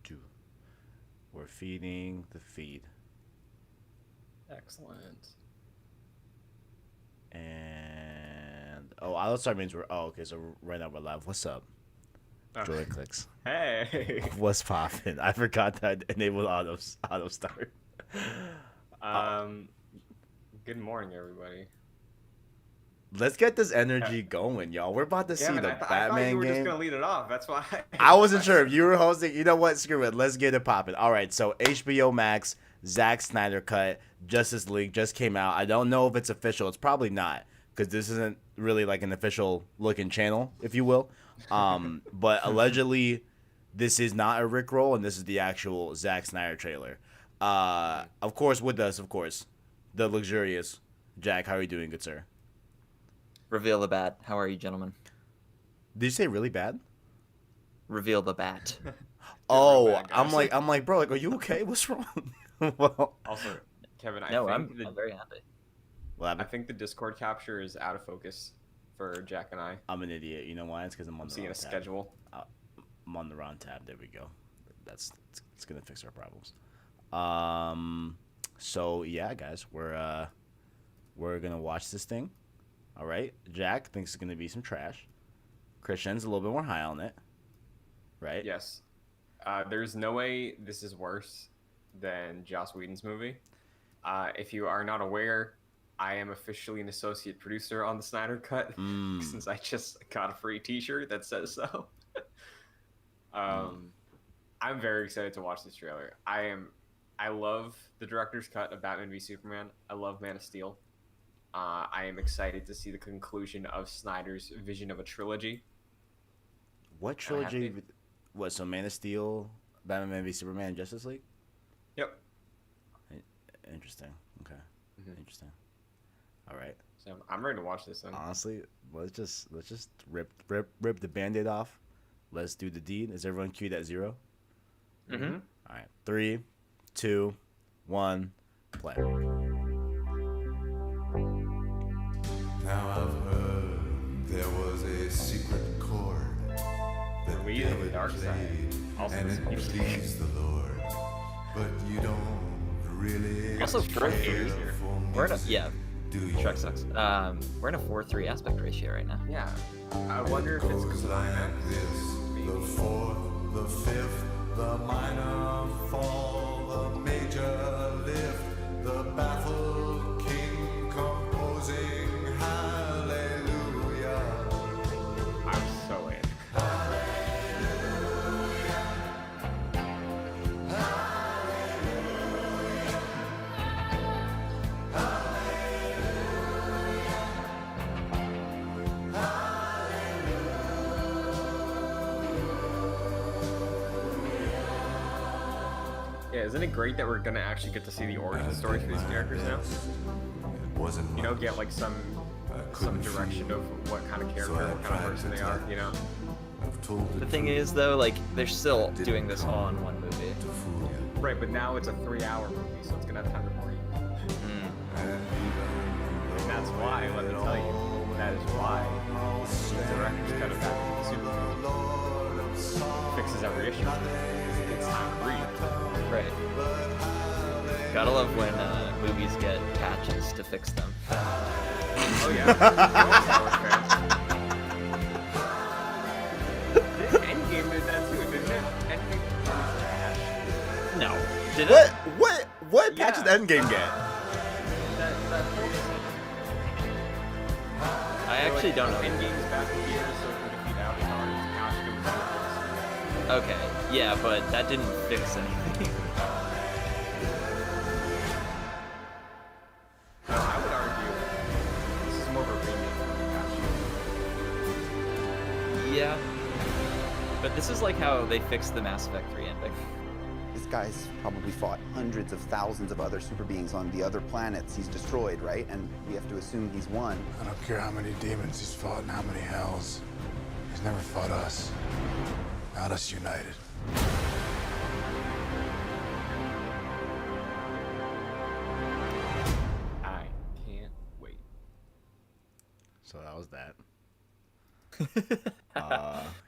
do. We're feeding the feed. Excellent. And oh, that means we're okay. So right now we're live. What's up? Joy clicks. Hey. What's poppin'? I forgot that enabled auto start. Good morning, everybody. Let's get this energy going, y'all. We're about to see the I thought Batman you were game. just gonna lead it off. That's why. I wasn't sure if you were hosting. You know what? Screw it. Let's get it popping. All right. So HBO Max, Zack Snyder cut, Justice League just came out. I don't know if it's official. It's probably not because this isn't really like an official looking channel, if you will. But allegedly, this is not a Rickroll, and this is the actual Zack Snyder trailer. Of course, with us, the luxurious Jack. How are you doing, good sir? Reveal the bat. How are you, gentlemen? Did you say really bad? Reveal the bat. Oh, bad, I'm guys. like, bro, like, are you okay? What's wrong? Well, Also, Kevin, I'm very happy. I think the Discord capture is out of focus for Jack and I. I'm an idiot. You know why? It's because I'm on the Seeing wrong a tab. schedule. I'm on the wrong tab. There we go. It's gonna fix our problems. So yeah, guys, we're gonna watch this thing. All right. Jack thinks it's gonna be some trash. Christian's a little bit more high on it. Right. Yes. There's no way this is worse than Joss Whedon's movie. If you are not aware, I am officially an associate producer on the Snyder Cut since I just got a free T-shirt that says so. I'm very excited to watch this trailer. I love the director's cut of Batman v Superman. I love Man of Steel. I am excited to see the conclusion of Snyder's vision of a trilogy. What trilogy? What? So Man of Steel, Batman v Superman, Justice League. Yep. Interesting. Okay. Interesting. All right. So I'm ready to watch this then. Honestly, let's just rip the Band-Aid off. Let's do the deed. Is everyone queued at 0? Mm-hmm. All right. 3, 2, 1, play. Now I've heard there was a secret chord that We in the David dark side. played, Also, and this it music. pleased the Lord. But you don't really Also, care Shrek here. for We're in a, music, yeah, do you? Shrek sucks. We're in a 4:3 aspect ratio right now. Yeah. I wonder if it's Goes because of like IMAX. this: the fourth, the fifth, the minor fall, the major lift, the baffled king composing hallelujah. I'm so in. Yeah, isn't it great that we're gonna actually get to see the origin stories for these characters now? It wasn't You know, much. get like some couldn't direction feel of what kind of character, so I what kind of tried person to they are. tell You know. I've told The thing is, though, like they're still doing this all in one movie. to fool you. Right, but now it's a 3-hour movie, so it's gonna have time to breathe. And that's why, let me tell you, that is why the director's cut of Batman v Superman fixes every issue. It's time to breathe. Right. Gotta love when movies get patches to fix them. Oh yeah. You're a Star Wars fan. Endgame did that too, didn't it? Endgame was trash. No. Did it? What patches Yeah. Endgame get? That whole scene. I actually don't know. Endgame's back in here, so it would defeat Avatar. Costume. Okay, yeah, but that didn't fix anything. I would argue this is more of a remake than a Yeah. But this is like how they fixed the Mass Effect 3 ending. This guy's probably fought hundreds of thousands of other super beings on the other planets he's destroyed, right? And we have to assume he's won. I don't care how many demons he's fought and how many hells. He's never fought us. Not us united. I can't wait. So that was that.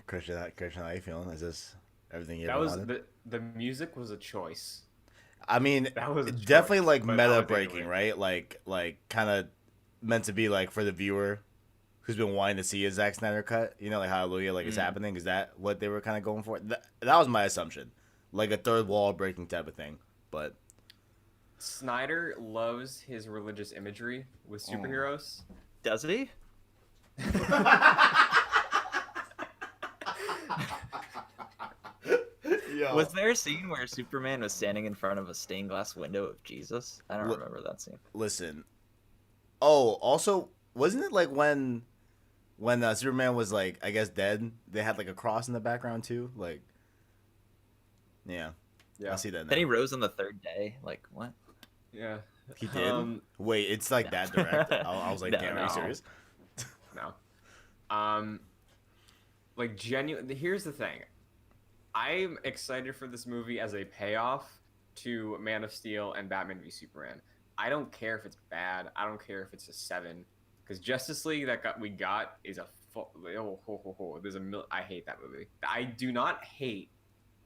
Christian, how you feeling? Is this Everything you That ever was wanted. the music was a choice. I mean, That was a definitely choice, like but I meta was into breaking, it. right? Like kind of meant to be like for the viewer who's been wanting to see a Zack Snyder cut. You know, like Hallelujah, like it's happening. Is that what they were kind of going for? That was my assumption, like a third wall breaking type of thing. But Snyder loves his religious imagery with superheroes. Does he? Was there a scene where Superman was standing in front of a stained glass window of Jesus? I don't remember that scene. listen. Oh, also, wasn't it like when Superman was like, I guess dead? They had like a cross in the background too. Like, yeah, Yeah. I see that now. Then he rose on the third day. Like, what? Yeah. He did. Wait, it's like that direct. I was like, No, damn, are you no. serious? No. Like genuine. Here's the thing. I'm excited for this movie as a payoff to Man of Steel and Batman v Superman. I don't care if it's bad. I don't care if it's a 7, because Justice League we got is a there's I hate that movie. I do not hate.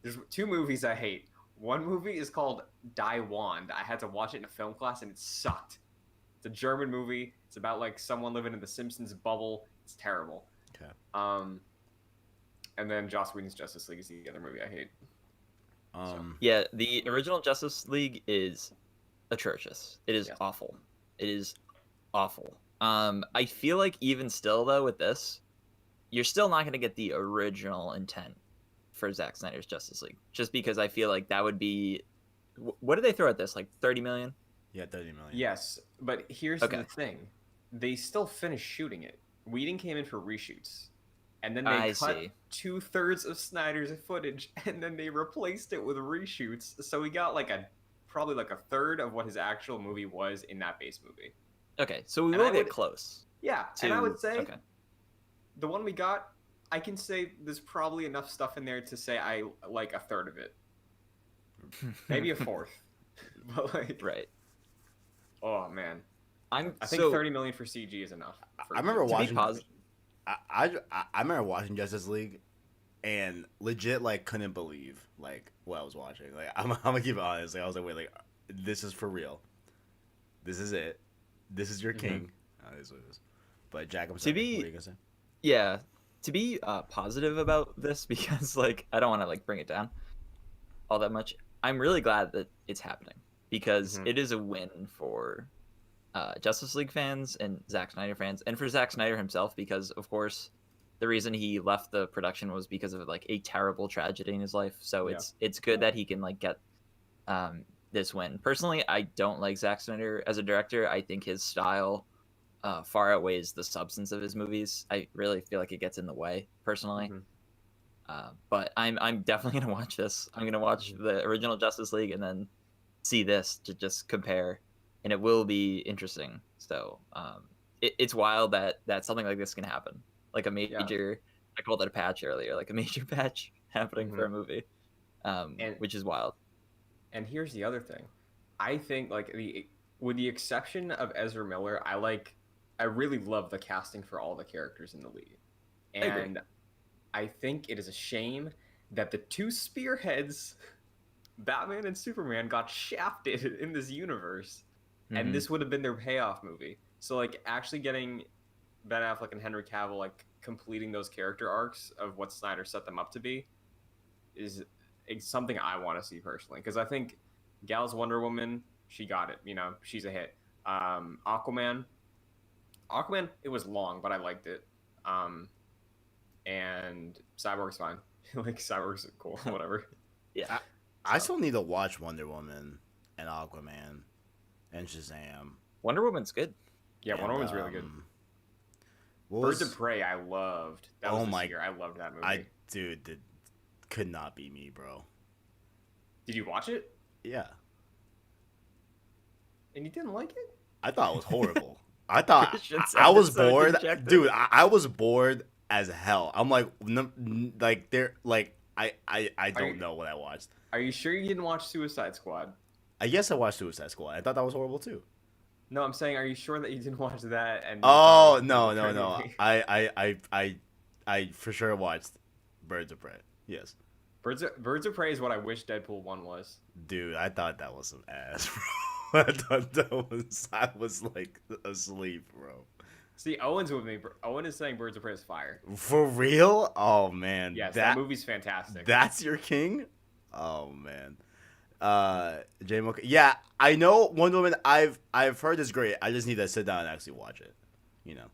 There's 2 movies I hate. One movie is called Die Wand. I had to watch it in a film class and it sucked. It's a German movie. It's about like someone living in the Simpsons bubble. It's terrible. Okay. And then Joss Whedon's Justice League is the other movie I hate. Yeah, the original Justice League is atrocious. It is awful. It is awful. I feel like even still though with this, you're still not going to get the original intent for Zack Snyder's Justice League, just because I feel like that would be. What did they throw at this? Like 30 million? Yeah, 30 million. Yes, but here's the thing: they still finished shooting it. Whedon came in for reshoots, and then they cut 2/3 of Snyder's footage, and then they replaced it with reshoots. So we got probably like a third of what his actual movie was in that base movie. Okay, so we will get close. Yeah, and I would say the one we got, I can say there's probably enough stuff in there to say I like a third of it, maybe a fourth, but like right. Oh man, I think 30 million for CG is enough. I remember watching. I remember watching Justice League, and legit like couldn't believe like what I was watching. Like I'm gonna keep it honest. Like I was like, wait, like this is for real. This is it. This is your king. That is what it is. But Jack, what are you gonna say? Yeah, to be positive about this, because like I don't want to like bring it down all that much. I'm really glad that it's happening, because it is a win for Justice League fans and Zack Snyder fans, and for Zack Snyder himself, because of course the reason he left the production was because of like a terrible tragedy in his life. So it's good that he can like get this win. Personally, I don't like Zack Snyder as a director. I think his style far outweighs the substance of his movies. I really feel like it gets in the way personally. But I'm definitely gonna watch this. I'm gonna watch the original Justice League and then see this to just compare, and it will be interesting. So it's wild that something like this can happen, like a major. I called it a patch earlier, like a major patch happening for a movie, which is wild. And here's the other thing, I think with the exception of Ezra Miller, I really love the casting for all the characters in the league, and I think it is a shame that the 2 spearheads, Batman and Superman, got shafted in this universe, and this would have been their payoff movie. So like actually getting Ben Affleck and Henry Cavill like completing those character arcs of what Snyder set them up to be is something I want to see personally, because I think Gal's Wonder Woman, she got it. You know, she's a hit. Aquaman, it was long, but I liked it. And Cyborg's fine. Like Cyborg's cool, whatever. Yeah. I still need to watch Wonder Woman and Aquaman and Shazam. Wonder Woman's good. Yeah, Wonder Woman's really good. Birds of Prey, I loved. That was this year. I loved that movie. Dude, could not be me, bro. Did you watch it? Yeah. And you didn't like it? I thought it was horrible. I thought I was bored, dude. I was bored as hell. I'm like they're like I don't know what I watched. Are you sure you didn't watch Suicide Squad? I guess I watched Suicide Squad. I thought that was horrible too. No, I'm saying, are you sure that you didn't watch that? And no. I for sure watched Birds of Prey. Yes. Birds of Prey is what I wish Deadpool 1 was. Dude, I thought that was some ass, bro. I was like asleep, bro. See, Owen's with me. Owen is saying Birds of Prey is fire. For real? Oh man. Yes, that movie's fantastic. That's your king? Oh man. Yeah, I know Wonder Woman. I've heard is great. I just need to sit down and actually watch it. You know.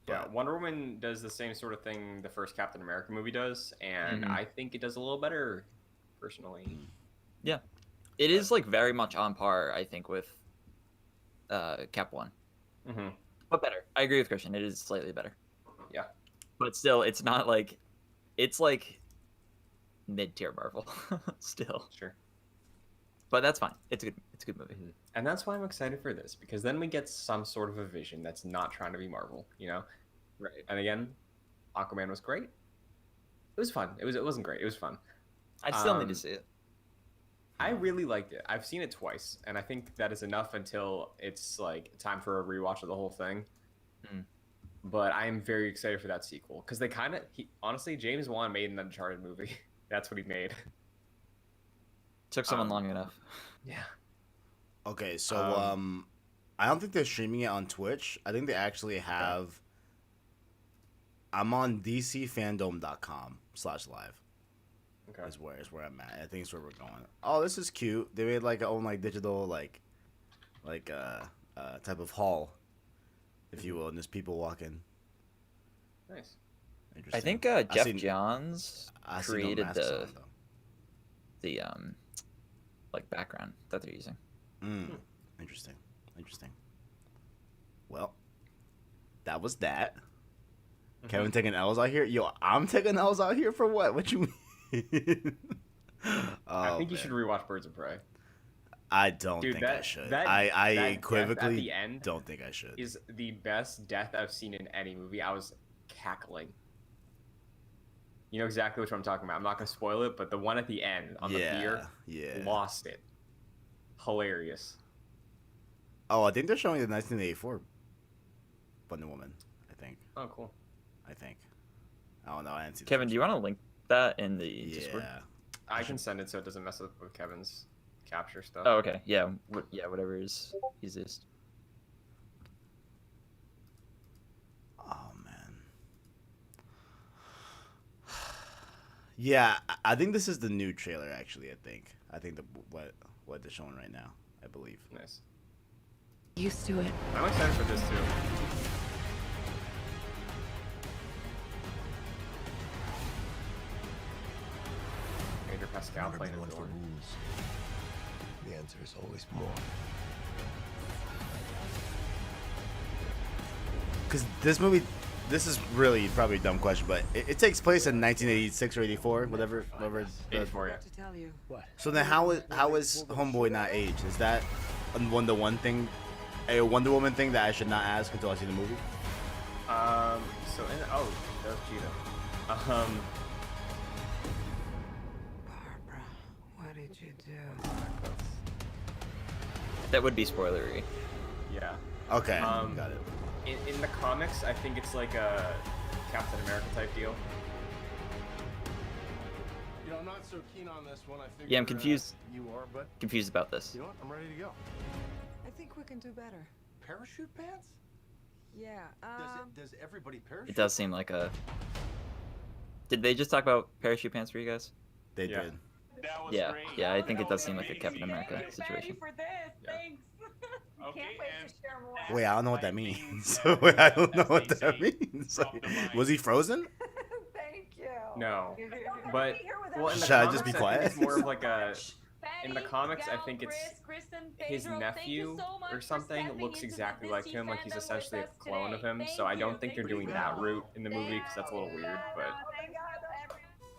Yeah, Wonder Woman does the same sort of thing the first Captain America movie does, and I think it does a little better, personally. Yeah, it is like very much on par, I think, with Cap 1. Mm-hmm. But better. I agree with Christian. It is slightly better. Yeah, but still, it's not like it's like mid-tier Marvel still. Sure. But that's fine. It's a good movie. Mm-hmm. And that's why I'm excited for this, because then we get some sort of a vision that's not trying to be Marvel, you know? Right. And again, Aquaman was great. It was fun. It wasn't great. It was fun. I still need to see it. I really liked it. I've seen it twice, and I think that is enough until it's like time for a rewatch of the whole thing. But I am very excited for that sequel, because they honestly, James Wan made an Uncharted movie. That's what he made. Took someone long enough. Yeah. Okay, so I don't think they're streaming it on Twitch. I think they actually have. I'm on DCFandome.com/live. Okay. Is where I'm at. I think it's where we're going. Oh, this is cute. They made like a own like digital type of hall, if you will, and there's people walking. Nice. I think Jeff Johns created the like background that they're using. Interesting. Well, that was that. Kevin taking L's out here. Yo, I'm taking L's out here for what? What you mean? I think you should rewatch Birds of Prey. I don't think I should. I equivocally at the end don't think I should. Is the best death I've seen in any movie. I was cackling. You know exactly what I'm talking about. I'm not going to spoil it, but the one at the end on the pier, lost it. Hilarious. Oh, I think they're showing the 1984 Wonder Woman, I think. Oh, cool. I think. I don't know. I didn't see Kevin, do you want to link that in the Discord? I can send it so it doesn't mess up with Kevin's capture stuff. Oh, okay. Yeah. Whatever is easiest. Oh, man. Yeah, I think this is the new trailer, actually, I think what they're showing right now, I believe. Nice. Used to it. I'm excited for this, too. Pedro Pascal Never playing been one the for door. rules. The answer is always more. Because this is really probably a dumb question, but it takes place in 1986 or 84, whatever. 84, yeah. To tell you. So then how is Homeboy not aged? Is that a Wonder Woman thing that I should not ask until I see the movie? That was Cheetah. Barbara, what did you do? That would be spoilery. Yeah. Okay, got it. In the comics, I think it's like a Captain America type deal. You know, I'm not so keen on this one. I figured, Yeah, I'm confused. You are, but Confused about this. you know what? I'm ready to go. I think we can do better. Parachute pants? Yeah. Does everybody parachute? It does seem like a. Did they just talk about parachute pants for you guys? They Yeah. did. Yeah. I think it does seem like a Captain America situation. For this. Yeah. Thanks. Can't wait to share more. Wait, I don't know what that means. Wait, I don't know what that means. Like, was he frozen? Thank you. No, but well, in the Should I comics, just be think quiet? it's more of like a. In the Betty, comics, I Gal, think it's Chris, Kristen, his Pedro, thank you nephew so much or for something stepping looks into exactly the like DC him, like he's fandom with essentially a us clone today. of him. Thank So I you. don't think they're Thank you doing so that much. route in the movie because that's a little weird. But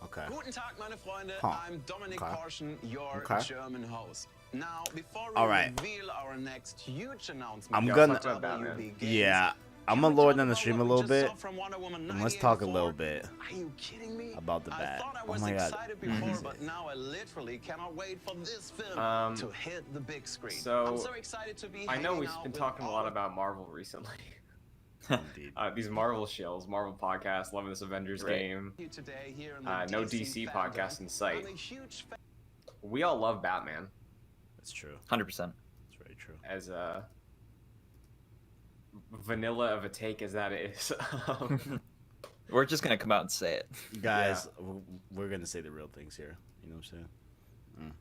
Okay. Guten Tag, meine Freunde. Huh. I'm Dominic Okay. Porschen, your Okay. German host. Now, before we All right. reveal our next huge announcement, I'm Yeah, gonna. talk about Batman. WB Games, Yeah, I'm can gonna we lower talk down the about stream a what we little just bit. saw from Wonder Woman And let's talk a 1984? little bit Are you kidding me? about the I bat. thought I Oh was my god. excited before, but now I literally cannot wait for this film to hit the big screen. so I'm so excited to be I know hanging we've out been with talking a all lot of- about Marvel recently. Indeed. These Marvel shills, Marvel podcast, loving this Avengers game. Today here in the No DC podcast Fandome. in sight. I'm a huge fan. We all love Batman That's true. 100%. That's very true. as a vanilla of a take as that is. We're just gonna come out and say it. Guys, we're gonna say the real things here. You know what I'm saying?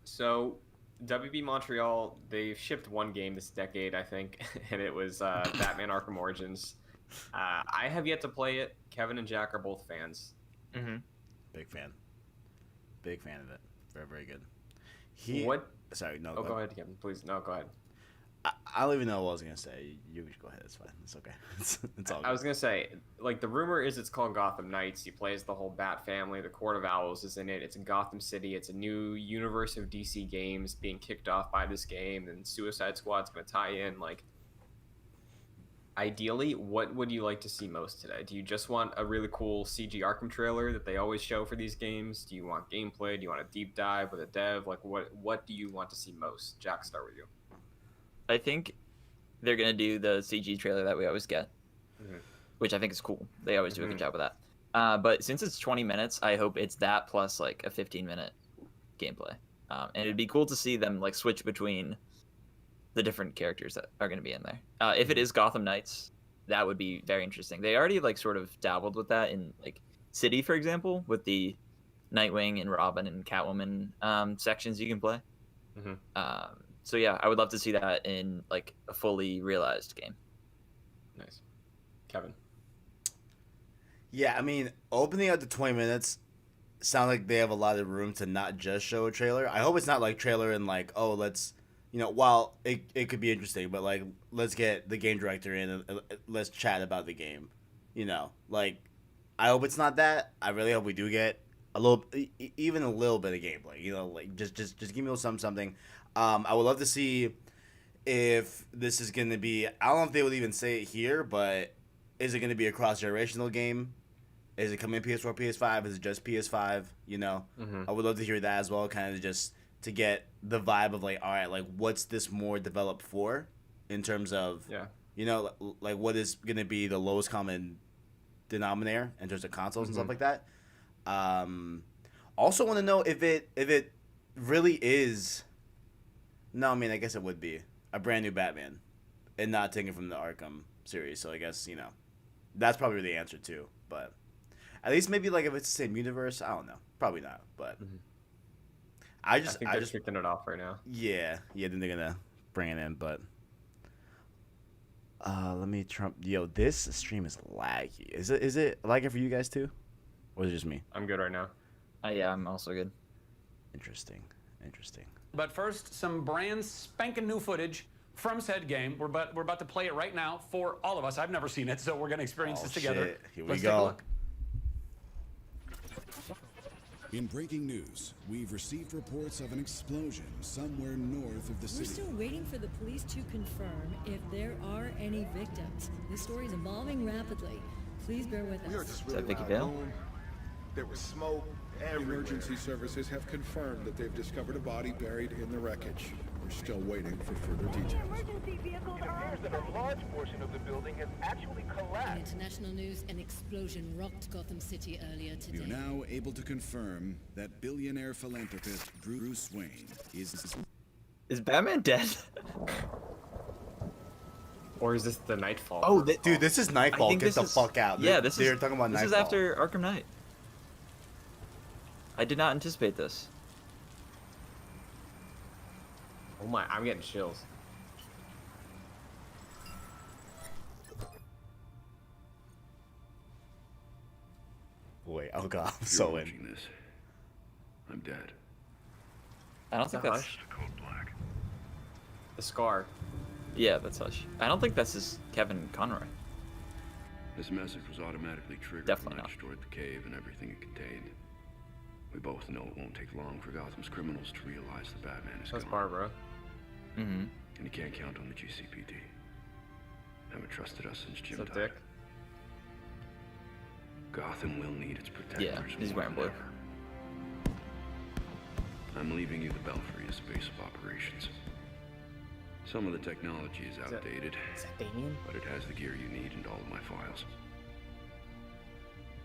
So, WB Montreal, they've shipped one game this decade, I think, and it was Batman Arkham Origins. I have yet to play it. Kevin and Jack are both fans. Mm-hmm. Big fan. Big fan of it. Very, very good. What? Sorry, no. Oh, go ahead, Kevin. Please, no, go ahead. I don't even know what I was gonna say. You go ahead. It's fine. It's okay. It's all good. I was gonna say, like, the rumor is it's called Gotham Knights. He plays the whole Bat family. The Court of Owls is in it. It's in Gotham City. It's a new universe of DC games being kicked off by this game, and Suicide Squad's gonna tie in. Like, ideally, what would you like to see most today? Do you just want a really cool CG Arkham trailer that they always show for these games? Do you want gameplay? Do you want a deep dive with a dev? Like, what do you want to see most? Jack, start with you. I think they're gonna do the CG trailer that we always get, which I think is cool. They always do a good job with that. But since it's 20 minutes, I hope it's that plus like a 15-minute gameplay. And it'd be cool to see them like switch between the different characters that are gonna be in there. If it is Gotham Knights, that would be very interesting. They already like sort of dabbled with that in like City, for example, with the Nightwing and Robin and Catwoman sections you can play. So yeah, I would love to see that in like a fully realized game. Nice. Kevin. Yeah, I mean, opening up to 20 minutes sound like they have a lot of room to not just show a trailer. I hope it's not like trailer and like, oh, let's, you know, while it could be interesting, but like, let's get the game director in and let's chat about the game. You know, like, I hope it's not that. I really hope we do get a little, even a little bit of gameplay. You know, like just give me a little something. I would love to see if this is going to be, I don't know if they would even say it here, but is it going to be a cross-generational game? Is it coming PS4, PS5? Is it just PS5? You know, I would love to hear that as well, kind of just to get the vibe of like, all right, like what's this more developed for in terms of, you know, like what is going to be the lowest common denominator in terms of consoles and stuff like that. Also want to know if it really is. No, I mean, I guess it would be a brand new Batman and not taken from the Arkham series. So I guess, you know, that's probably the answer too. But at least maybe like if it's the same universe, I don't know. Probably not. But I think they're just kicking it off right now. Yeah. Then they're going to bring it in. But let me Yo, this stream is laggy. Is it laggy for you guys too? Or is it just me? I'm good right now. Yeah, I'm also good. Interesting. But first, some brand spanking new footage from said game. We're about to play it right now for all of us. I've never seen it, so we're going to experience this together. Shit. Here we Let's go. take a look. In breaking news, we've received reports of an explosion somewhere north of the We're city. still waiting for the police to confirm if there are any victims. This story is evolving rapidly. Please bear with us. We are just really loud room. There was smoke everywhere. Emergency services have confirmed that they've discovered a body buried in the wreckage. We're still waiting for further details. Emergency vehicles are It appears that a large portion of the building has actually In collapsed. international news, an explosion rocked Gotham City earlier We are today. now able to confirm that billionaire philanthropist Bruce Wayne Is Batman dead? Or is this the Nightfall? Oh, dude, this is Nightfall. Get the fuck out. Yeah, They're talking about Nightfall. This is after Arkham Knight. I did not anticipate this. Oh my, I'm getting chills. Wait, oh god, I'm so in. This. I'm dead. I don't think that's The Scar. Yeah, that's Hush. I don't think this is Kevin Conroy. This message was automatically triggered Definitely when I not. destroyed the cave and everything it contained. We both know it won't take long for Gotham's criminals to realize the Batman is That's gone. Barbara. And you can't count on the GCPD. Haven't trusted us since Jim Is that died. Dick? Gotham will need its protectors. Yeah, he's more wearing than blue. ever. I'm leaving you the Belfry as base of operations. Some of the technology is outdated, Is that Damien? but it has the gear you need and all of my files.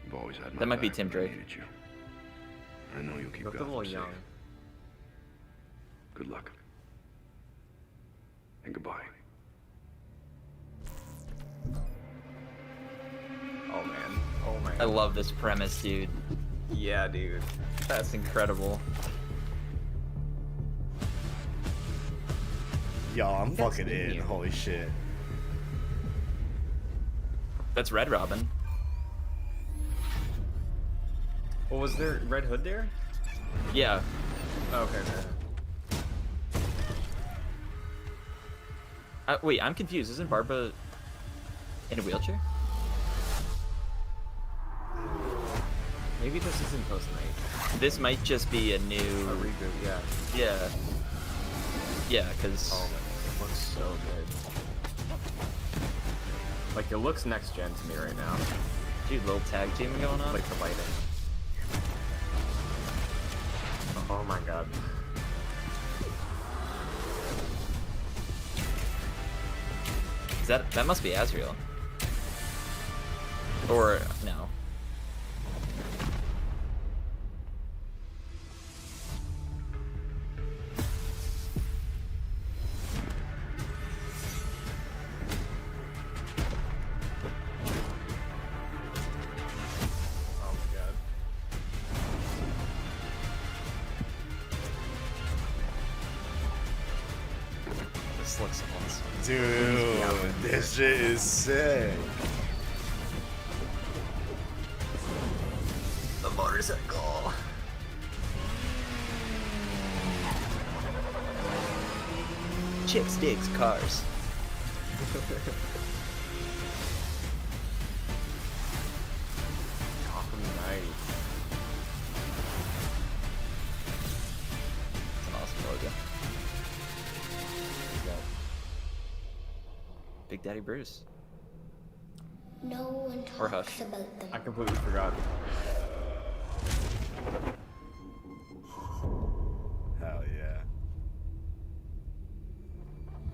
You've always had my That might be back Tim when I Drake. needed you. I know you'll keep Look a Gotham little safe. young. Good luck. And goodbye. Oh man. Oh my. I love this premise, dude. Yeah, dude. That's incredible. Yo, I'm That's fucking in. new. Holy shit. That's Red Robin. Well, was there Red Hood there? Yeah. Oh, okay. Wait, I'm confused. Isn't Barbara in a wheelchair? Maybe this isn't Post-Night. This might just be a new... A reboot, yeah. Yeah. Yeah, because... Oh, it looks so good. Like, it looks next gen to me right now. Dude, little tag team going on? Like the lighting. Oh my god. Is that must be Azrael. Or, no. Oh my god. This looks awesome. Dude, this shit is sick. The motorcycle. Chicks digs cars. Gotham Knight. It's an awesome logo. Big Daddy Bruce. No one Or talks Hush. about them. I completely forgot. Hell yeah.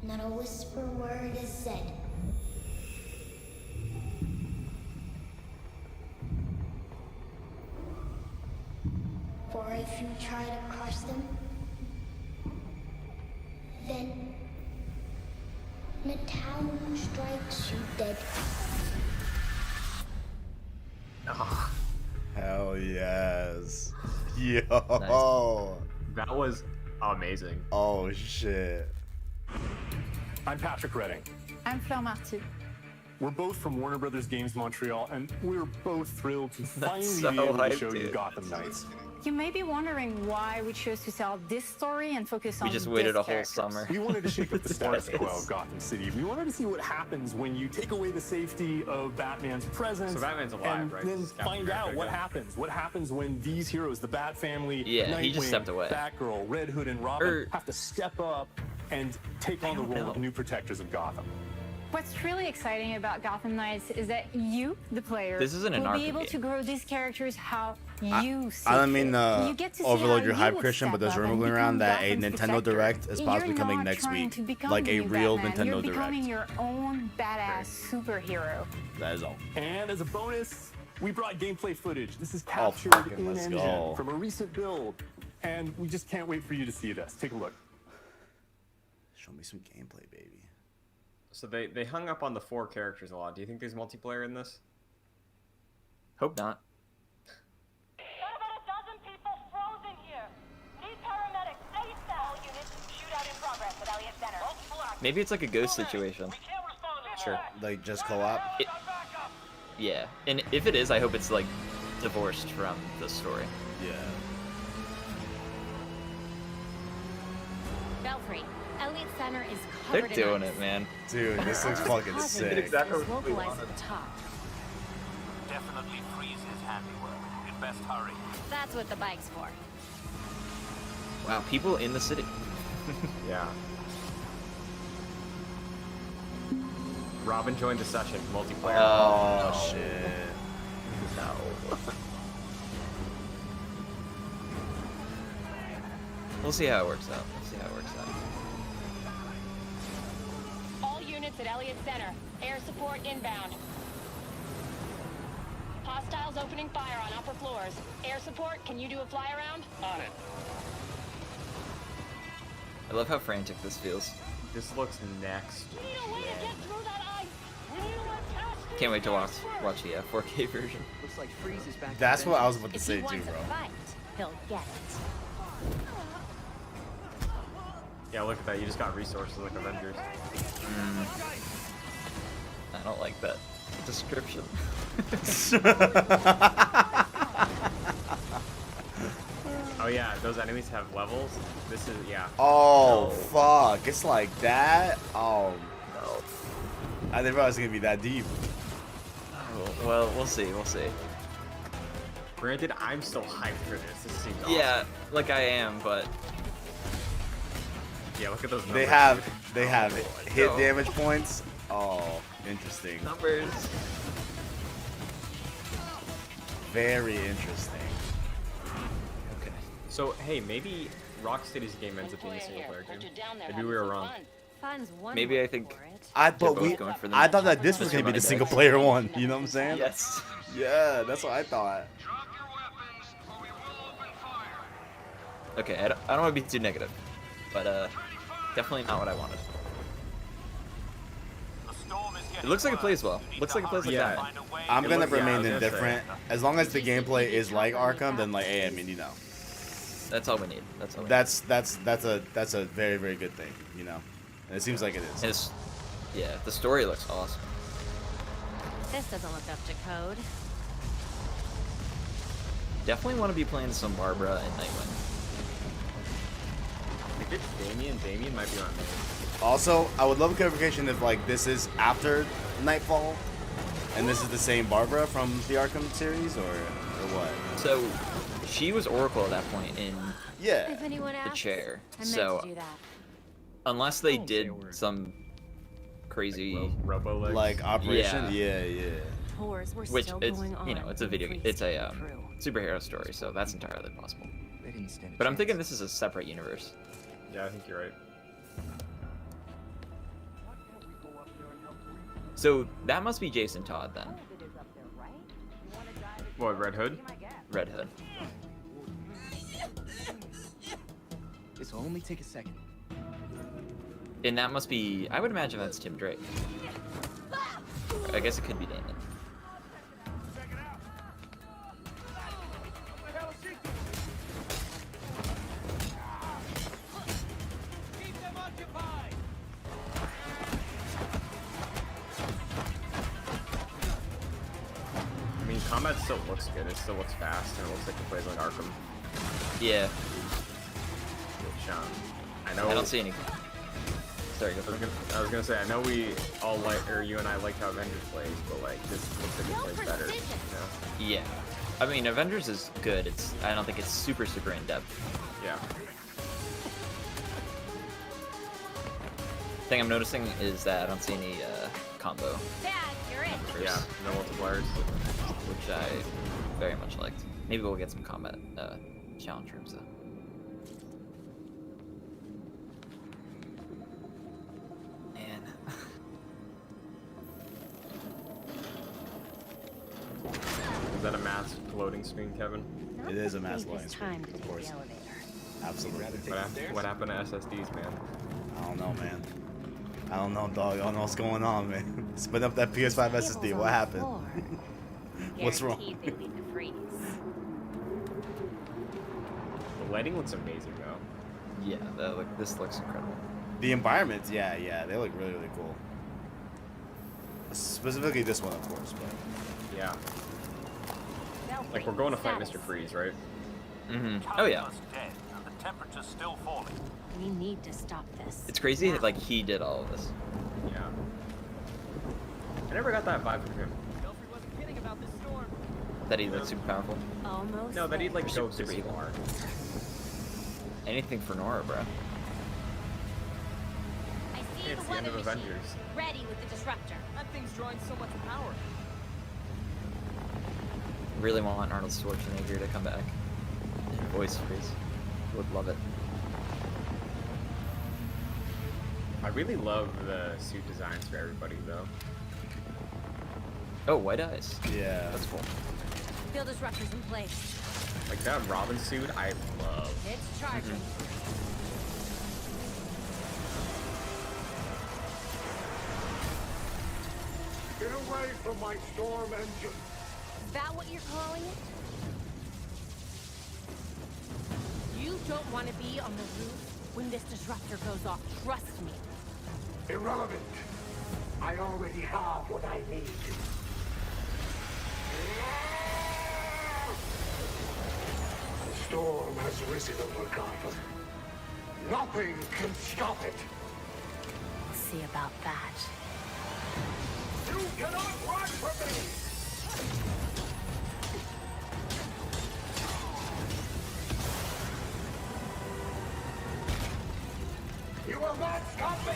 Not a whisper word is said. For if you try to cross them, then the town strikes you dead. Hell yes. Yo. That was amazing. Oh shit. I'm Patrick Redding. I'm Fleur Marty. We're both from Warner Brothers Games Montreal, and we're both thrilled to finally so be able to hyped, show you dude. Gotham Knights. You may be wondering why we chose to tell this story and focus on We just waited these a whole characters. summer. We wanted to shake up the status That quo is- of Gotham City. We wanted to see what happens when you take away the safety of Batman's presence. So Batman's alive, and right? then Just Captain find out America what again. happens. What happens when these heroes, the Bat family, Yeah, he just Nightwing, stepped away. Batgirl, Red Hood, and Robin, Or- have to step up and take on the don't role know. of new protectors of Gotham. What's really exciting about Gotham Knights is that you, the player, This isn't an will be Arkham able game. to grow these characters how you see I don't mean fit. to You get to see overload how your you hype, would Christian, but step there's up rumor and going around become that a Gotham's Nintendo protector. Direct is possibly You're coming not next trying week. to become Like the a new real Batman. You're Nintendo becoming Direct. your own badass superhero. That is all. And as a bonus, we brought gameplay footage. This is Oh, captured fucking in let's engine go. from a recent build. And we just can't wait for you to see this. Take a look. Show me some gameplay, baby. So they hung up on the 4 characters a lot. Do you think there's multiplayer in this? Hope not. Maybe it's like a ghost situation. Sure. Like just co-op? Yeah, and if it is, I hope it's like divorced from the story. Yeah. Belfry, Elliott Center is They're covered doing in it, man. Dude, this looks fucking sick. It's localized at the top. Definitely freeze his handiwork. You'd best hurry. That's what the bike's for. Wow, people in the city. Yeah. Robin joined the session. Multiplayer. Oh, shit. No. We'll see how it works out. We'll see how it works out. units at Elliott Center. Air support inbound. Hostiles opening fire on upper floors. Air support, can you do a fly around? On it. I love how frantic this feels. This looks next. Can't wait to watch the 4K version. Looks like Freeze is back. That's what I was about to say too, bro. He'll get it. Yeah, look at that. You just got resources like Avengers. I don't like that description. Oh yeah, those enemies have levels. This is Oh fuck! It's like that. Oh no! I didn't realize it was gonna be that deep. Oh, well, we'll see. We'll see. Granted, I'm still hyped for this. This seems Yeah, awesome. like I am, but yeah, look at those numbers. They have hit No. damage points. Oh, interesting. numbers. Very interesting. Okay. So hey, maybe Rocksteady's game ends up being a single player game. Maybe we were wrong. Maybe I think I they're but both we going for the I thought that this was gonna be the money single back. player one. You know what I'm saying? Yes. Yeah, that's what I thought. Okay, I don't want to be too negative, but definitely not what I wanted. It looks like it plays well. Looks like it plays like Yeah. that. I'm gonna looks- yeah, I remain was gonna indifferent. As long as the gameplay is like Arkham, then like, hey, I mean, you know, That's all we need. That's all. We that's a very, very good thing, you know. And it seems like it is. need. Yeah, the story looks awesome. This doesn't look up to code. Definitely want to be playing some Barbara and Nightwing. If it's Damien might be on me. Also, I would love a clarification if like this is after Nightfall, and this is the same Barbara from the Arkham series, or what? So, she was Oracle at that point in Yeah. If anyone the asks, chair. I meant So, to do that. unless they did some crazy Robo legs. Like operation? Yeah. Yeah. Tours were Which still it's going on. it's a when video, Freeze it's a came through. superhero story, so that's entirely possible. They didn't stand a But I'm chance. thinking this is a separate universe. Yeah, I think you're right. So that must be Jason Todd then. What, Red Hood? Red Hood. This will only take a second. And that must be, I would imagine that's Tim Drake. I guess it could be Damon. I mean, combat still looks good. It still looks fast, and it looks like it plays like Arkham. Yeah. Which, I know. I don't see anything. Sorry, go for it. I was gonna say, I know we all like, or you and I like how Avengers plays, but like this looks like it plays better. You know? Yeah. I mean, Avengers is good. I don't think it's super in depth. Yeah. Thing I'm noticing is that I don't see any combo. Dad, you're in. Yeah, no multipliers. Which I very much liked. Maybe we'll get some combat challenge rooms though. Man. Is that a masked loading screen, Kevin? It is a mass line, Time to of take course. the elevator. Absolutely. What happened to SSDs, man? I don't know, man. I don't know, dog. I don't know what's going on, man. Spin up that PS5 SSD. What happened? What's wrong? Guaranteed they leave the freeze. The lighting looks amazing, though. Yeah, this looks incredible. The environments, yeah, they look really, really cool. Specifically this one, of course, but Yeah. Like, we're going to fight Mr. Freeze, right? Mm-hmm. Oh yeah. Dead, and the temperature's still falling. We need to stop this. It's crazy that like he did all of this. Yeah. I never got that vibe from him. That he looks super powerful. Almost. No, that he'd like go Super super evil. far. Anything for Nora, bro. I see It's the the end weather of machine. Avengers. Ready with the disruptor. That thing's drawing so much power. Really want Arnold Schwarzenegger to come back. Voice freeze. Would love it. I really love the suit designs for everybody, though. Oh, white eyes. Yeah. That's cool. Field disruptors in place. Like that Robin suit, I love. It's charging. Get away from my storm engine. Is that what you're calling it? You don't want to be on the roof when this disruptor goes off. Trust me. Irrelevant. I already have what I need. The storm has risen over Gotham. Nothing can stop it. We'll see about that. You cannot run from me! You will not stop me!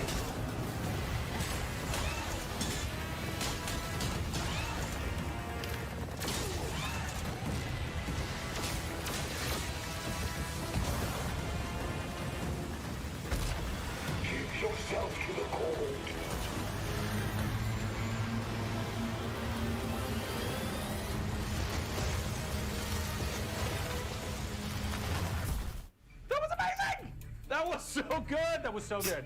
Keep yourself to the cold. That was amazing! That was so good. That was so good.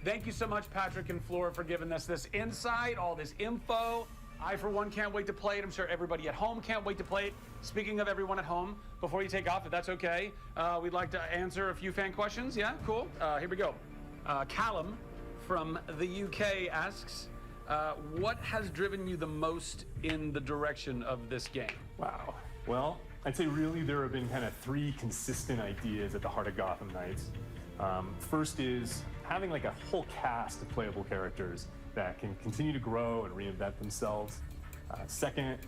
Thank you so much, Patrick and Flora, for giving us this insight, all this info. I, for one, can't wait to play it. I'm sure everybody at home can't wait to play it. Speaking of everyone at home, before you take off, if that's okay, we'd like to answer a few fan questions. Yeah, cool. Here we go. Callum from the UK asks, what has driven you the most in the direction of this game? Wow. Well, I'd say really there have been kind of three consistent ideas at the heart of Gotham Knights. First is having like a whole cast of playable characters that can continue to grow and reinvent themselves. Second,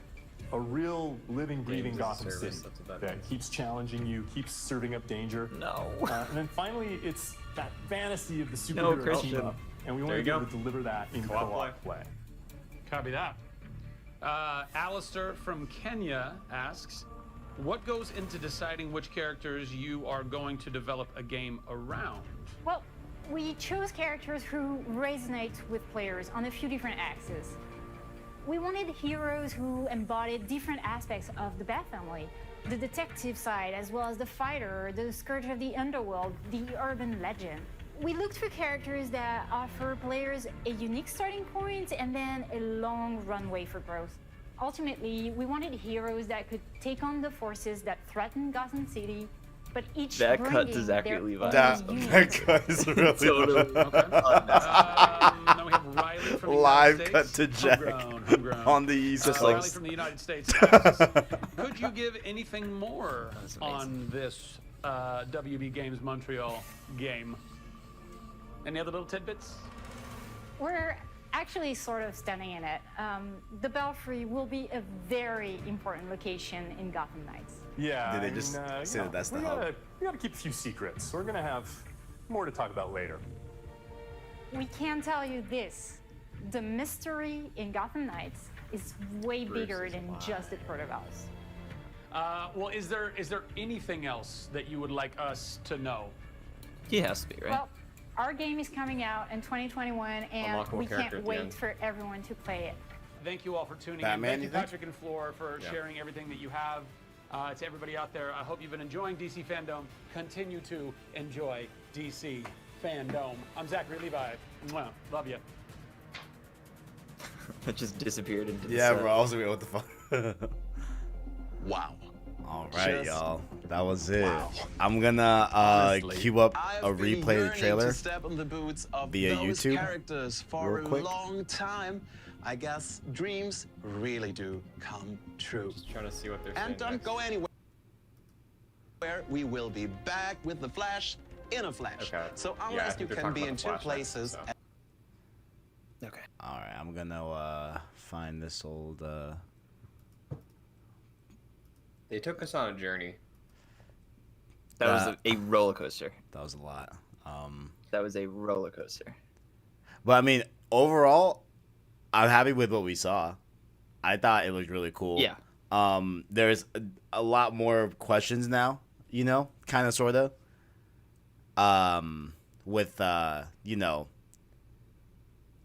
a real living, breathing Gotham City that keeps challenging you, keeps serving up danger. No. And then finally, it's that fantasy of the No, superhero Christian. team up, and we want to be able to deliver that in co-op play. Copy that. Alistair from Kenya asks, what goes into deciding which characters you are going to develop a game around? Well, we chose characters who resonate with players on a few different axes. We wanted heroes who embodied different aspects of the Bat family. The detective side, as well as the fighter, the scourge of the underworld, the urban legend. We looked for characters that offer players a unique starting point and then a long runway for growth. Ultimately, we wanted heroes that could take on the forces that threaten Gotham City, but each That cut bringing to Zachary their Levi. own That unique cut is really Totally. Okay. Then we have Riley from the live United cut States. to Jack Homegrown. on the East Riley Coast. from the United States asks, could you give anything more on this WB Games Montreal game? Any other little tidbits? We're actually sort of standing in it. The Belfry will be a very important location in Gotham Knights. Yeah, Did they I just mean, say you know, that that's the we hub? gotta keep a few secrets. We're gonna have more to talk about later. We can tell you this. The mystery in Gotham Knights is way bigger than just the protocols. Well, is there anything else that you would like us to know? He has to be, right? Well, our game is coming out in 2021, and Unlockable we character can't at the wait end. for everyone to play it. Thank you all for tuning Batman, in. Thank you you, think? Patrick and Floor, for sharing everything that you have. To everybody out there, I hope you've been enjoying DC Fandome. Continue to enjoy DC Fandome. I'm Zachary Levi. Mwah. Love you. It just disappeared into the Yeah, sun. bro. I was like, what the fuck? Wow. All right, Just- y'all. That was it. I'm gonna Honestly, queue up I've a been replay of the yearning trailer to step in the boots of via those YouTube characters for real a quick. long time. I guess dreams really do come true. Just trying to see what they're saying. And don't next. go anywhere. We will be back with the Flash in a flash. Okay. So Yeah, I unless think you they're can talking be about in the two Flash next, places. so. Okay. All right, I'm gonna find this old. They took us on a journey. That was a roller coaster. That was a lot. That was a roller coaster. But I mean, overall, I'm happy with what we saw. I thought it looked really cool. Yeah. There's a lot more questions now, you know, kind of, sort of. With, you know,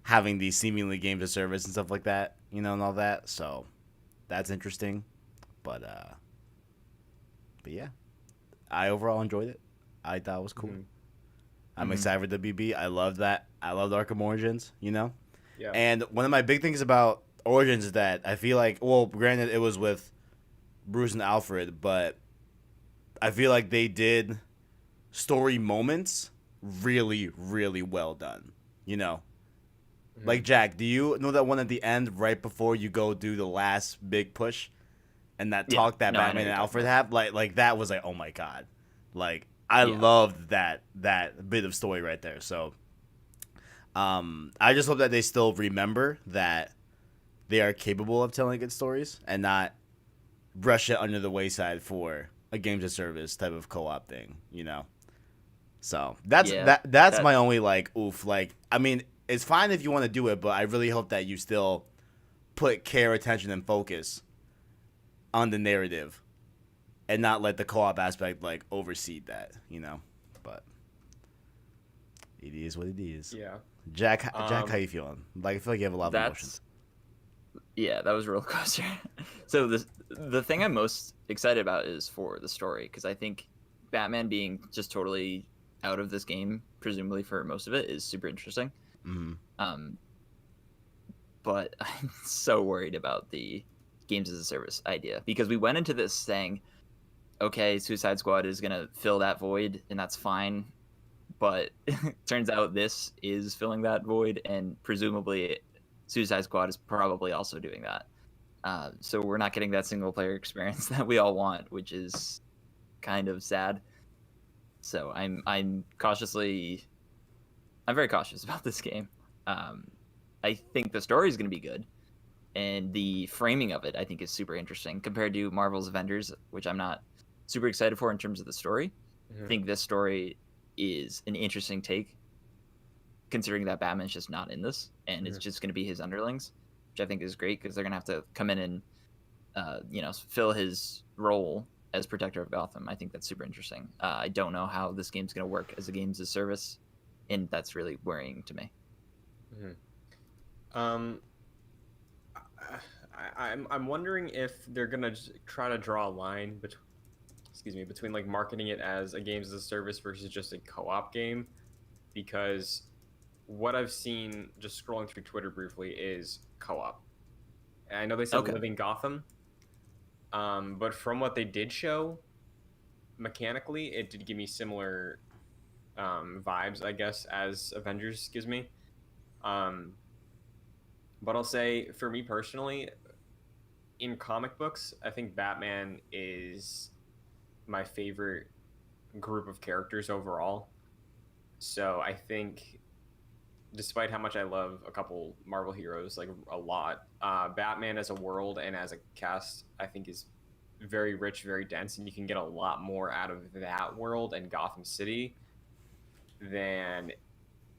having these seemingly games of service and stuff like that, you know, and all that. So that's interesting. But yeah, I overall enjoyed it. I thought it was cool. I'm excited for WB. I love that. I love Arkham Origins, you know? Yeah. And one of my big things about Origins is that I feel like, well, granted it was with Bruce and Alfred, but I feel like they did story moments really, really well done, you know? Like, Jack, do you know that one at the end right before you go do the last big push and that talk that Batman and Alfred have? Like that was like, oh my God. Like, I loved that bit of story right there. So I just hope that they still remember that they are capable of telling good stories and not brush it under the wayside for a games of service type of co-op thing, you know? So that's my only like oof. Like, I mean, it's fine if you want to do it, but I really hope that you still put care, attention, and focus on the narrative and not let the co-op aspect like oversee that, you know? But it is what it is. Yeah. Jack, how you feeling? Like, I feel like you have a lot of emotions. Yeah, that was a roller coaster. So the thing I'm most excited about is for the story, because I think Batman being just totally out of this game, presumably for most of it, is super interesting. But I'm so worried about the games as a service idea, because we went into this saying, okay, Suicide Squad is going to fill that void, and that's fine. But it turns out this is filling that void, and presumably Suicide Squad is probably also doing that. So we're not getting that single player experience that we all want, which is kind of sad. So I'm very cautious about this game. I think the story is going to be good, and the framing of it I think is super interesting compared to Marvel's Avengers, which I'm not super excited for in terms of the story. I think this story is an interesting take, considering that Batman's just not in this, and it's just going to be his underlings, which I think is great because they're going to have to come in and fill his role as protector of Gotham. I think that's super interesting. I don't know how this game's going to work as a games as service, and that's really worrying to me. I'm wondering if they're gonna try to draw a line between like marketing it as a games as a service versus just a co-op game, because what I've seen just scrolling through Twitter briefly is co-op. And I know they said Living Gotham, but from what they did show, mechanically, it did give me similar vibes, I guess, as Avengers gives me. But I'll say, for me personally, in comic books, I think Batman is my favorite group of characters overall. So I think, despite how much I love a couple Marvel heroes, like a lot, Batman as a world and as a cast, I think is very rich, very dense, and you can get a lot more out of that world and Gotham City than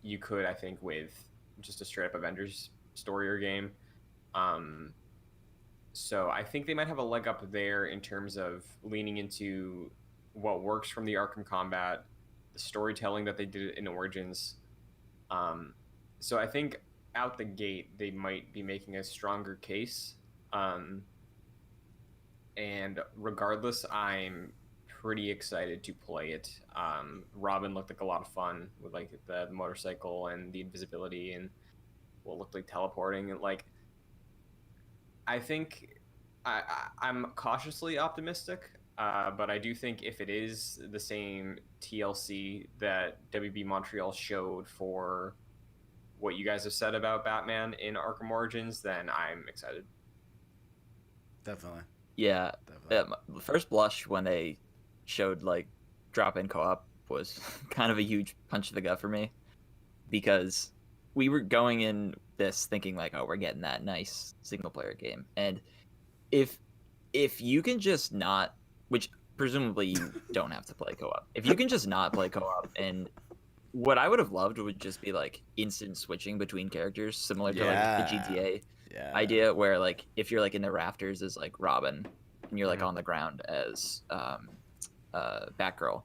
you could, I think, with just a straight up Avengers story or game. So I think they might have a leg up there in terms of leaning into what works from the Arkham combat, the storytelling that they did in Origins. So I think out the gate they might be making a stronger case. And regardless, I'm pretty excited to play it. Robin looked like a lot of fun with like the motorcycle and the invisibility and what looked like teleporting. And like, I think I'm cautiously optimistic, but I do think if it is the same TLC that WB Montreal showed for what you guys have said about Batman in Arkham Origins, then I'm excited. Definitely. Yeah. First blush when they showed like drop-in co-op was kind of a huge punch to the gut for me, because we were going in this thinking like, oh, we're getting that nice single-player game, and if you can just not, which presumably you don't have to play co-op, if you can just not play co-op, and what I would have loved would just be like instant switching between characters, similar to like the GTA idea, where like if you're like in the rafters as like Robin and you're like on the ground as Batgirl,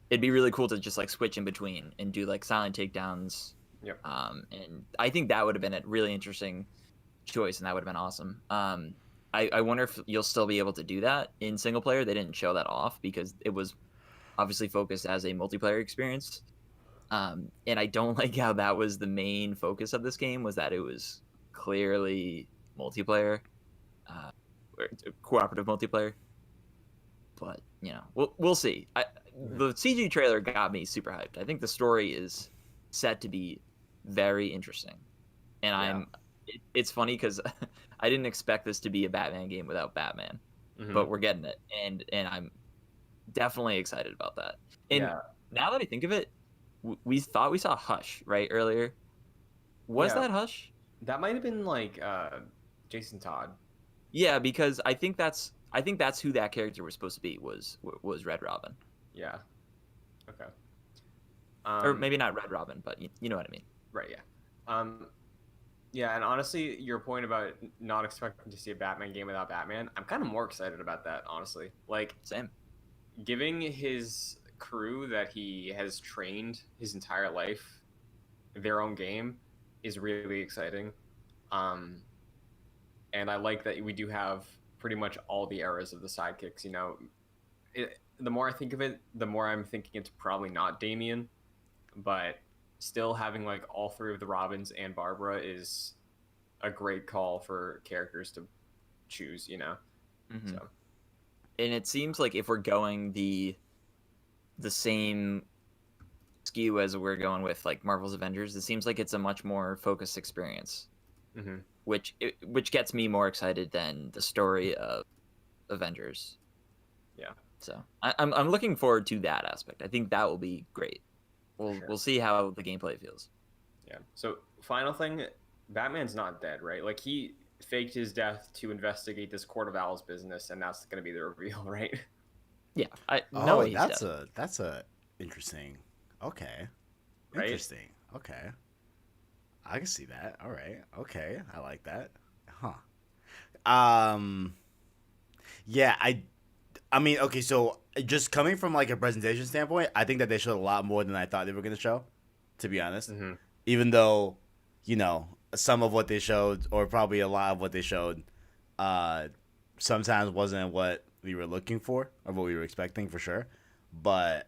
it'd be really cool to just like switch in between and do like silent takedowns Yep. And I think that would have been a really interesting choice, and that would have been awesome. I wonder if you'll still be able to do that in single player. They didn't show that off because it was obviously focused as a multiplayer experience. And I don't like how that was the main focus of this game, was that it was clearly multiplayer, or cooperative multiplayer. But we'll see. The CG trailer got me super hyped. I think the story is set to be very interesting, and it's funny because I didn't expect this to be a Batman game without Batman, but we're getting it, and I'm definitely excited about that. And now that I think of it, we thought we saw Hush right earlier. Was that Hush? That might have been like Jason Todd. Yeah, because I think that's who that character was supposed to be, was Red Robin. Yeah. Okay. Or maybe not Red Robin, but you know what I mean. Right. Yeah. Yeah, and honestly, your point about not expecting to see a Batman game without Batman, I'm kind of more excited about that, honestly. Like, same. Giving his crew that he has trained his entire life their own game is really exciting. And I like that we do have pretty much all the eras of the sidekicks. The more I think of it, the more I'm thinking it's probably not Damian, but still having like all three of the Robins and Barbara is a great call for characters to choose. Mm-hmm. So, and it seems like if we're going the same skew as we're going with like Marvel's Avengers, it seems like it's a much more focused experience. Mm-hmm. Which gets me more excited than the story of Avengers. Yeah. So I'm looking forward to that aspect. I think that will be great. We'll see how the gameplay feels. Yeah. So final thing, Batman's not dead, right? Like he faked his death to investigate this Court of Owls business, and that's going to be the reveal, right? Yeah. That's a interesting. Okay. Right? Interesting. Okay. I can see that. All right. Okay. I like that. Huh. Yeah, I mean, okay, so just coming from like a presentation standpoint, I think that they showed a lot more than I thought they were going to show, to be honest. Mm-hmm. Even though, some of what they showed, or probably a lot of what they showed, sometimes wasn't what we were looking for or what we were expecting for sure. But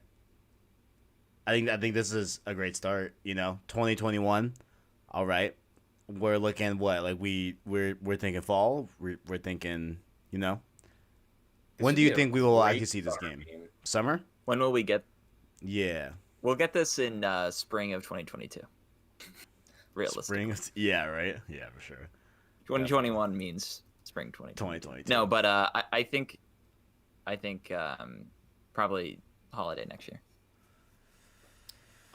I think this is a great start, 2021. All right, we're looking what, like we're thinking fall. We're thinking, when do you think we will actually see this game? Summer? When will we get? Yeah, we'll get this in spring of 2022. Realistically. Spring? Yeah, right. Yeah, for sure. 2021 means spring 2022. No, but I think probably holiday next year.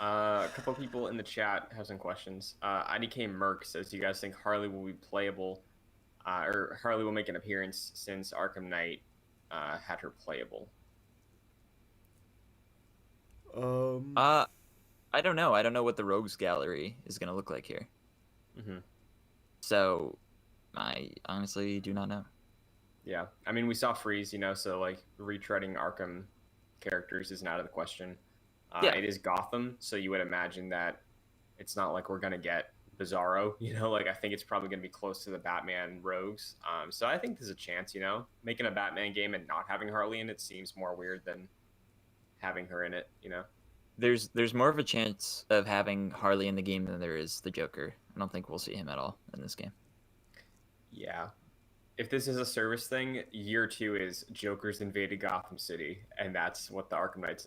A couple people in the chat have some questions. IDK Merc says, do you guys think Harley will be playable, or Harley will make an appearance since Arkham Knight had her playable? I don't know. I don't know what the Rogues Gallery is going to look like here. Mm-hmm. So, I honestly do not know. Yeah, I mean, we saw Freeze, so like retreading Arkham characters isn't out of the question. It is Gotham, so you would imagine that it's not like we're going to get Bizarro, like I think it's probably going to be close to the Batman Rogues. So I think there's a chance, making a Batman game and not having Harley in it seems more weird than having her in it, There's more of a chance of having Harley in the game than there is the Joker. I don't think we'll see him at all in this game. Yeah. If this is a service thing, year 2 is Joker's invaded Gotham City, and that's what the Arkham Knight's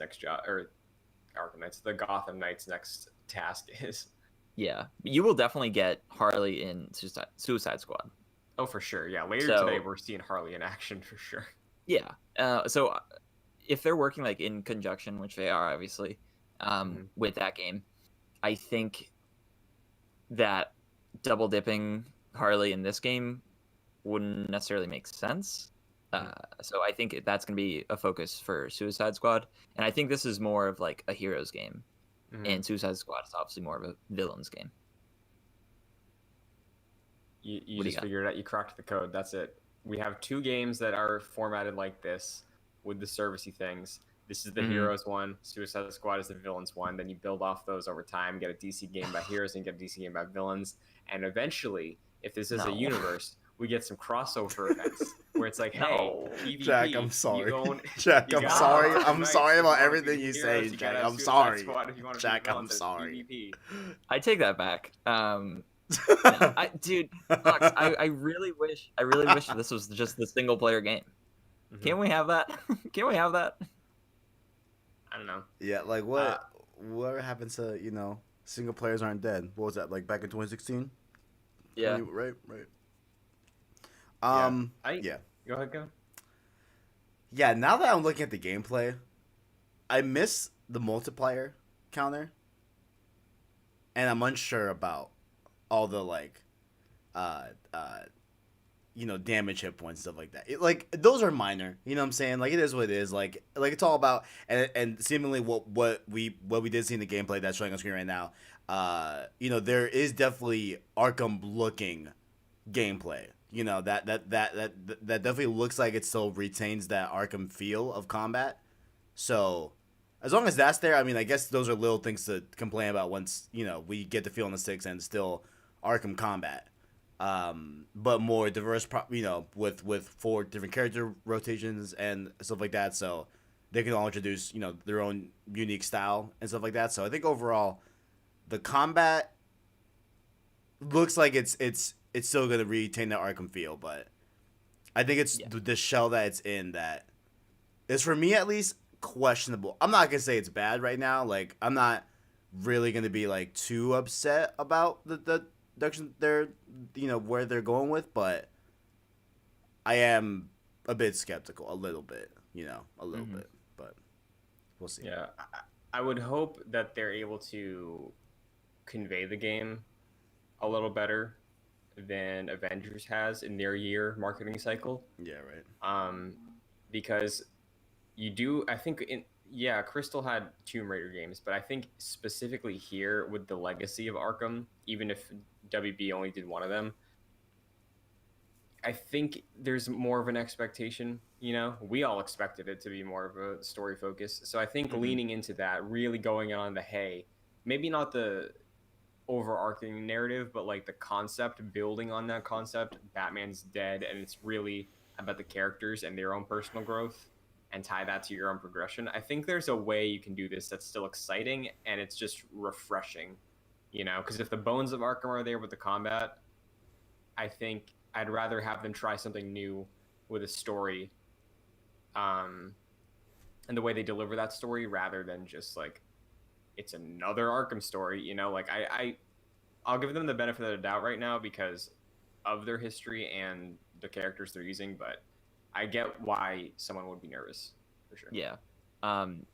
the Gotham Knight's next task is. Yeah, you will definitely get Harley in Suicide Squad. Oh, for sure. Yeah, later today we're seeing Harley in action for sure. Yeah. So if they're working like in conjunction, which they are obviously, with that game, I think that double dipping Harley in this game wouldn't necessarily make sense. So I think that's going to be a focus for Suicide Squad. And I think this is more of like a heroes game. Mm-hmm. And Suicide Squad is obviously more of a villains game. You just figured it out. You cracked the code. That's it. We have 2 games that are formatted like this with the servicey things. This is the heroes one. Suicide Squad is the villains one. Then you build off those over time. Get a DC game about heroes and get a DC game about villains. And eventually, if this is a universe, we get some crossover events where it's like, hey, PvP, Jack, I'm sorry. You own, Jack, you I'm got sorry. Arkham I'm Knights sorry if about you wanna be everything you heroes, say, you Jack. gotta have I'm Suicide sorry. Squad if you wanna be Jack, I'm villains, there's sorry. PvP. I take that back. Dude, Fox, I really wish this was just the single player game. Can't we have that? Can't we have that? I don't know. Yeah, like what happened to, single players aren't dead? What was that, like back in 2016? Yeah. Right. Yeah. Go ahead, go. Yeah, now that I'm looking at the gameplay, I miss the multiplier counter. And I'm unsure about all the damage hit points, stuff like that. Those are minor. You know what I'm saying? Like, it is what it is. Like it's all about and seemingly what we did see in the gameplay that's showing on screen right now. There is definitely Arkham looking gameplay. That definitely looks like it still retains that Arkham feel of combat. So as long as that's there, I mean, I guess those are little things to complain about once, we get the feel on the 6 and still Arkham combat. But more diverse, with 4 different character rotations and stuff like that. So they can all introduce, their own unique style and stuff like that. So I think overall, the combat looks like it's still going to retain that Arkham feel. But I think it's the shell that it's in that is, for me at least, questionable. I'm not going to say it's bad right now. Like, I'm not really going to be, too upset about the direction they're, where they're going with, but I am a bit skeptical, a little bit, bit, but we'll see. Yeah, I would hope that they're able to convey the game a little better than Avengers has in their year marketing cycle. Yeah, right. Because you do, I think Crystal had Tomb Raider games, but I think specifically here with the legacy of Arkham, even if WB only did one of them, I think there's more of an expectation. We all expected it to be more of a story focus. So I think leaning into that, really going on the, hey, maybe not the overarching narrative, but the concept, building on that concept. Batman's dead, and it's really about the characters and their own personal growth, and tie that to your own progression. I think there's a way you can do this that's still exciting, and it's just refreshing, because if the bones of Arkham are there with the combat, I think I'd rather have them try something new with a story, and the way they deliver that story, rather than just it's another Arkham story. I'll give them the benefit of the doubt right now because of their history and the characters they're using, but I get why someone would be nervous, for sure. Yeah. I'm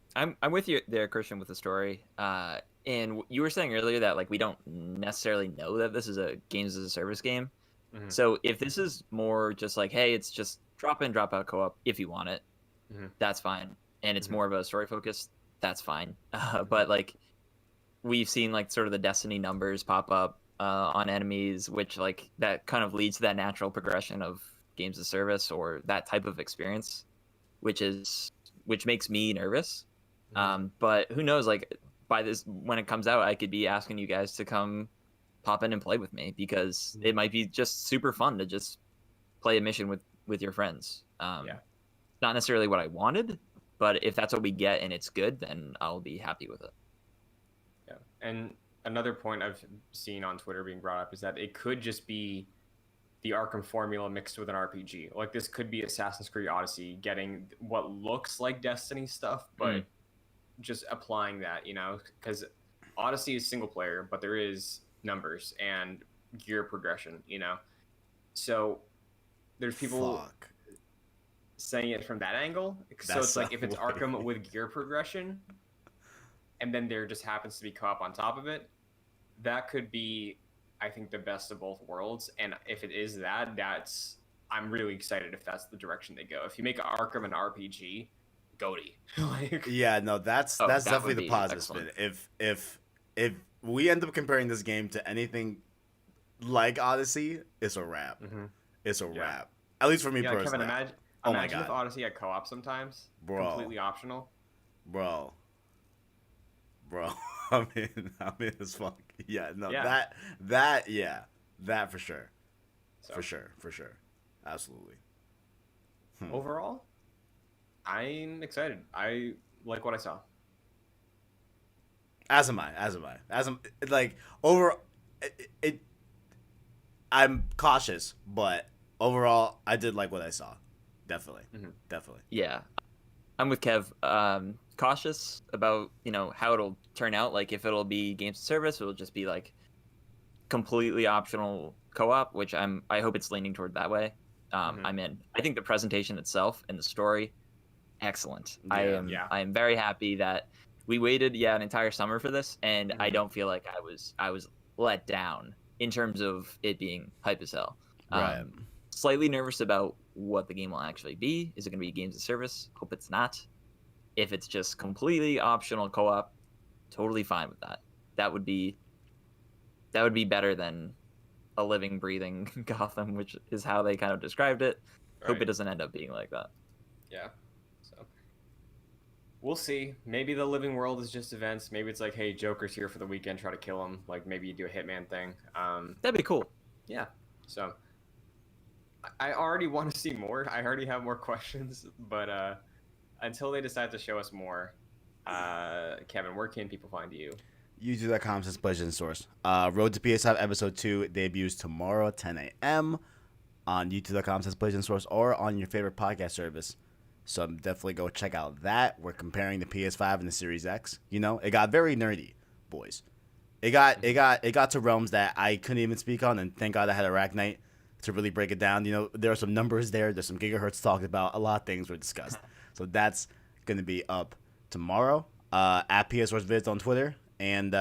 with you there, Christian, with the story. And you were saying earlier that we don't necessarily know that this is a games as a service game. Mm-hmm. So if this is more just hey, it's just drop in, drop out co-op if you want it, that's fine. And it's more of a story focus, that's fine. But we've seen sort of the Destiny numbers pop up on enemies, which that kind of leads to that natural progression of games as service or that type of experience, which makes me nervous. But who knows, by this, when it comes out, I could be asking you guys to come pop in and play with me, because it might be just super fun to just play a mission with your friends. Not necessarily what I wanted, but if that's what we get and it's good, then I'll be happy with it. Yeah. And another point I've seen on Twitter being brought up is that it could just be the Arkham formula mixed with an RPG. This could be Assassin's Creed Odyssey getting what looks like Destiny stuff, but just applying that, because Odyssey is single player, but there is numbers and gear progression, So there's people saying it from that angle. So it's if it's Arkham with gear progression, and then there just happens to be co-op on top of it, that could be, I think, the best of both worlds. And if it is that, I'm really excited if that's the direction they go. If you make Arkham an RPG, goaty. Yeah, no, that's definitely the positive spin. If we end up comparing this game to anything like Odyssey, it's a wrap. It's a wrap. At least for me personally. Kevin, imagine if Odyssey had co-op sometimes. Bro. Completely optional. bro. I mean, it's fuck. Yeah, no, Yeah. that for sure, So. for sure, absolutely. Overall, I'm excited. I like what I saw. As am I. Like over, it. I'm cautious, but overall, I did like what I saw. Definitely. Yeah, I'm with Kev. Cautious about how it'll turn out. Like if it'll be games of service, it'll just be like completely optional co-op, which I hope it's leaning toward that way. I'm in. I think the presentation itself and the story, excellent. I am very happy that we waited an entire summer for this, and I don't feel like I was let down in terms of it being hype as hell. Right. Slightly nervous about what the game will actually be. Is it going to be games of service? Hope it's not. If it's just completely optional co-op, totally fine with that. That would be better than a living, breathing Gotham, which is how they kind of described it. Right. Hope it doesn't end up being like that. Yeah. So we'll see. Maybe the living world is just events. Maybe it's like, hey, Joker's here for the weekend, try to kill him. Like maybe you do a Hitman thing. That'd be cool. Yeah. So I already want to see more. I already have more questions, but until they decide to show us more, Kevin, where can people find you? YouTube.com/PlayStation Source. Road to PS5 Episode 2 debuts tomorrow at 10 a.m. on YouTube.com/PlayStation Source or on your favorite podcast service. So definitely go check out that. We're comparing the PS5 and the Series X. It got very nerdy, boys. It got to realms that I couldn't even speak on, and thank God I had Arachnite to really break it down. There are some numbers there. There's some gigahertz talked about. A lot of things were discussed. So that's going to be up tomorrow at PS Source Vids on Twitter. And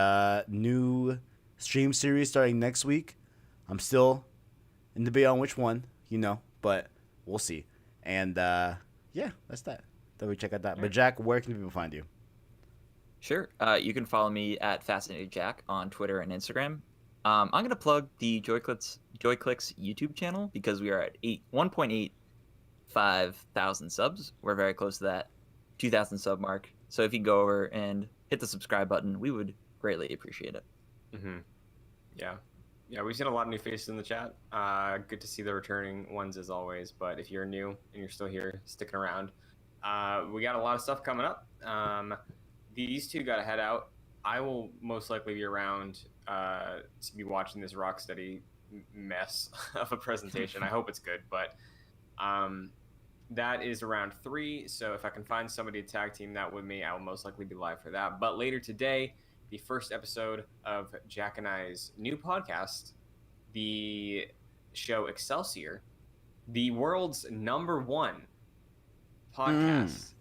new stream series starting next week. I'm still in debate on which one, but we'll see. And that's that. Then we check out that. Yeah. But Jack, where can people find you? Sure. You can follow me at Fascinated Jack on Twitter and Instagram. I'm gonna plug the Joyclicks YouTube channel because we are at 1.85 thousand subs. We're very close to that 2,000 sub mark. So if you go over and hit the subscribe button, we would greatly appreciate it. Yeah, we've seen a lot of new faces in the chat. Good to see the returning ones as always. But if you're new and you're still here, sticking around, we got a lot of stuff coming up. These two got to head out. I will most likely be around to be watching this Rocksteady mess of a presentation. I hope it's good, but that is around 3. So if I can find somebody to tag team that with me, I will most likely be live for that. But later today, the first episode of Jack and I's new podcast, the show Excelsior, the world's #1 podcast,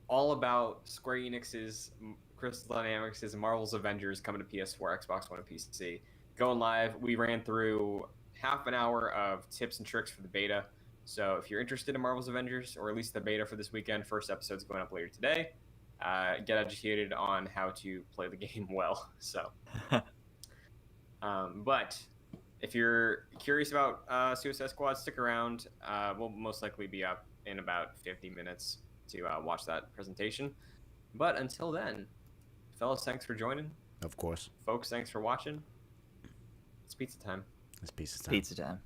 all about Square Enix's, Crystal Dynamics' Marvel's Avengers coming to PS4, Xbox One, and PC. Going live, we ran through half an hour of tips and tricks for the beta. So if you're interested in Marvel's Avengers, or at least the beta for this weekend, first episode's going up later today. Get educated on how to play the game well. So, but if you're curious about Suicide Squad, stick around. We'll most likely be up in about 50 minutes to watch that presentation. But until then, fellas, thanks for joining. Of course. Folks, thanks for watching. It's pizza time. It's pizza time. Pizza time.